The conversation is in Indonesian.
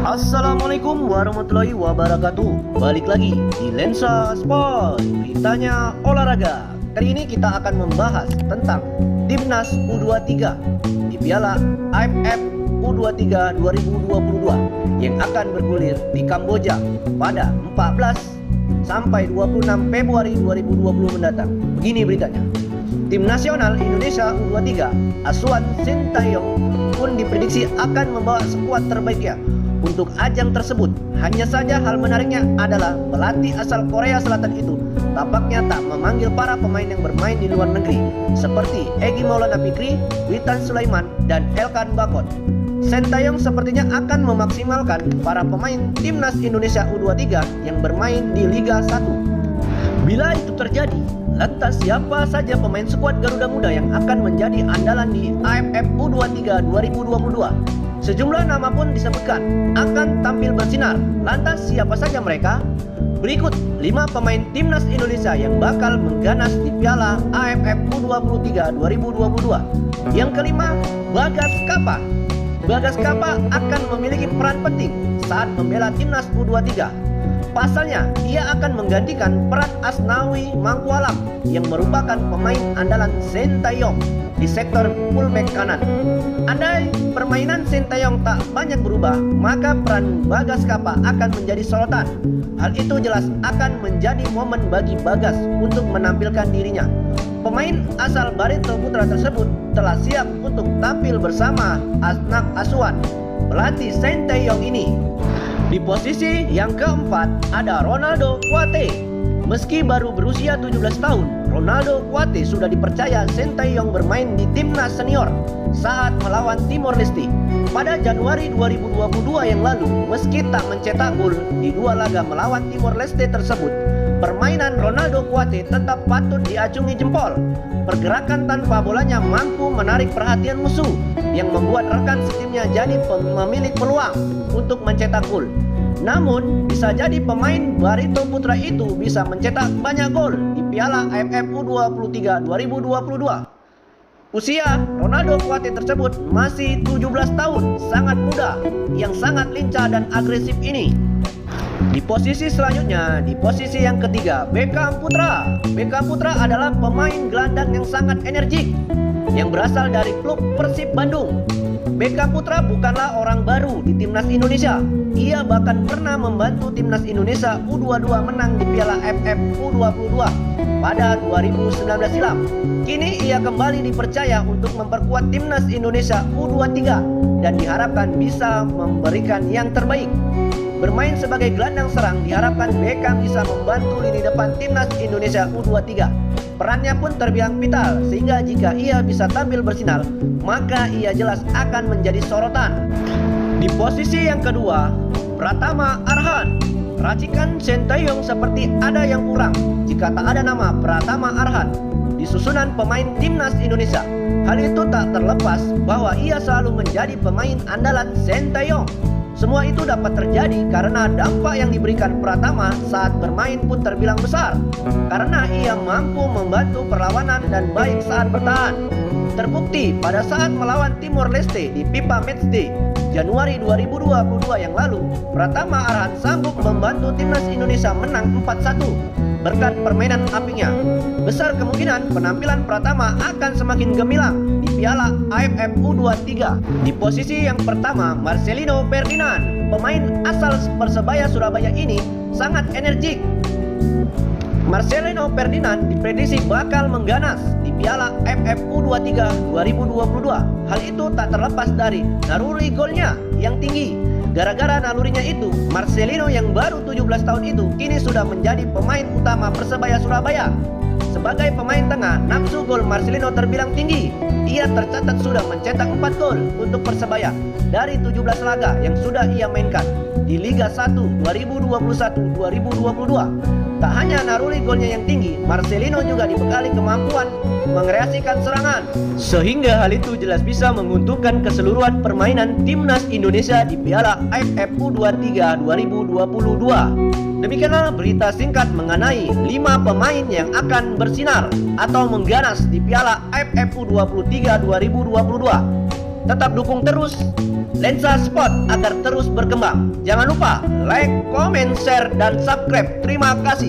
Assalamualaikum warahmatullahi wabarakatuh. Balik lagi di Lensa Sport, beritanya olahraga. Kali ini kita akan membahas tentang Timnas U23 di Piala AFF U23 2022 yang akan bergulir di Kamboja pada 14 sampai 26 Februari 2020 mendatang. Begini beritanya. Tim nasional Indonesia U23 Asuhan Sintayong pun diprediksi akan membawa skuad terbaiknya untuk ajang tersebut. Hanya saja hal menariknya adalah pelatih asal Korea Selatan itu tampaknya tak memanggil para pemain yang bermain di luar negeri seperti Egy Maulana Fikri, Witan Sulaiman, dan Elkan Bakot. Sintayong sepertinya akan memaksimalkan para pemain Timnas Indonesia U23 yang bermain di Liga 1. Bila itu terjadi, lantas siapa saja pemain skuad Garuda Muda yang akan menjadi andalan di AFF U23 2022? Sejumlah nama pun disebutkan akan tampil bersinar. Lantas siapa saja mereka? Berikut 5 pemain Timnas Indonesia yang bakal mengganas di Piala AFF U23 2022. Yang kelima, Bagas Kapa. Bagas Kapa akan memiliki peran penting saat membela Timnas U23. Pasalnya, ia akan menggantikan peran Asnawi Mangkualam yang merupakan pemain andalan Sintayong di sektor fullback kanan. Andai permainan Sintayong tak banyak berubah, maka peran Bagas Kapa akan menjadi sorotan. Hal itu jelas akan menjadi momen bagi Bagas untuk menampilkan dirinya. Pemain asal Barito Putra tersebut telah siap untuk tampil bersama anak asuhan pelatih Sintayong ini. Di posisi yang keempat ada Ronaldo Kuate. Meski baru berusia 17 tahun, Ronaldo Kuate sudah dipercaya Sintayong bermain di timnas senior saat melawan Timor Leste. Pada Januari 2022 yang lalu, meski tak mencetak gol di 2 laga melawan Timor Leste tersebut, permainan Ronaldo Kuate tetap patut diacungi jempol. Pergerakan tanpa bolanya mampu menarik perhatian musuh yang membuat rekan setimnya jadi memiliki peluang untuk mencetak gol. Namun, bisa jadi pemain Barito Putra itu bisa mencetak banyak gol di Piala AFF U23 2022. Usia Ronaldo Kuate tersebut masih 17 tahun, sangat muda, yang sangat lincah dan agresif ini. Di posisi selanjutnya, di posisi yang ketiga, Beckham Putra. Beckham Putra adalah pemain gelandang yang sangat energik yang berasal dari klub Persib Bandung. Beckham Putra bukanlah orang baru di Timnas Indonesia. Ia bahkan pernah membantu Timnas Indonesia U22 menang di Piala AFF U22 pada 2019 silam. Kini ia kembali dipercaya untuk memperkuat Timnas Indonesia U23 dan diharapkan bisa memberikan yang terbaik. Bermain sebagai gelandang serang, diharapkan Beckham bisa membantu lini depan Timnas Indonesia U23. Perannya pun terbilang vital, sehingga jika ia bisa tampil bersinar, maka ia jelas akan menjadi sorotan. Di posisi yang kedua, Pratama Arhan. Racikan Sintayong seperti ada yang kurang jika tak ada nama Pratama Arhan di susunan pemain Timnas Indonesia. Hal itu tak terlepas bahwa ia selalu menjadi pemain andalan Sintayong. Semua itu dapat terjadi karena dampak yang diberikan Pratama saat bermain pun terbilang besar, karena ia mampu membantu perlawanan dan baik saat bertahan. Terbukti pada saat melawan Timor Leste di FIFA Matchday Januari 2022 yang lalu, Pratama Arhan sanggup membantu Timnas Indonesia menang 4-1 berkat permainan apinya. Besar kemungkinan penampilan Pratama akan semakin gemilang di Piala AFF U23. Di posisi yang pertama, Marcelino Ferdinand. Pemain asal Persebaya Surabaya ini sangat energik. Marcelino Ferdinand diprediksi bakal mengganas di Piala AFF U23 2022. Hal itu tak terlepas dari naluri golnya yang tinggi. Gara-gara nalurinya itu, Marcelino yang baru 17 tahun itu kini sudah menjadi pemain utama Persebaya Surabaya. Sebagai pemain tengah, nafsu gol Marcelino terbilang tinggi. Ia tercatat sudah mencetak 4 gol untuk Persebaya dari 17 laga yang sudah ia mainkan di Liga 1 2021-2022. Tak hanya naluri golnya yang tinggi, Marcelino juga dibekali kemampuan mengreasikan serangan, sehingga hal itu jelas bisa menguntungkan keseluruhan permainan Timnas Indonesia di Piala AFF U23 2022. Demikianlah berita singkat mengenai 5 pemain yang akan bersinar atau mengganas di Piala AFF U23 2022. Tetap dukung terus Lensa Sport agar terus berkembang. Jangan lupa like, comment, share, dan subscribe. Terima kasih.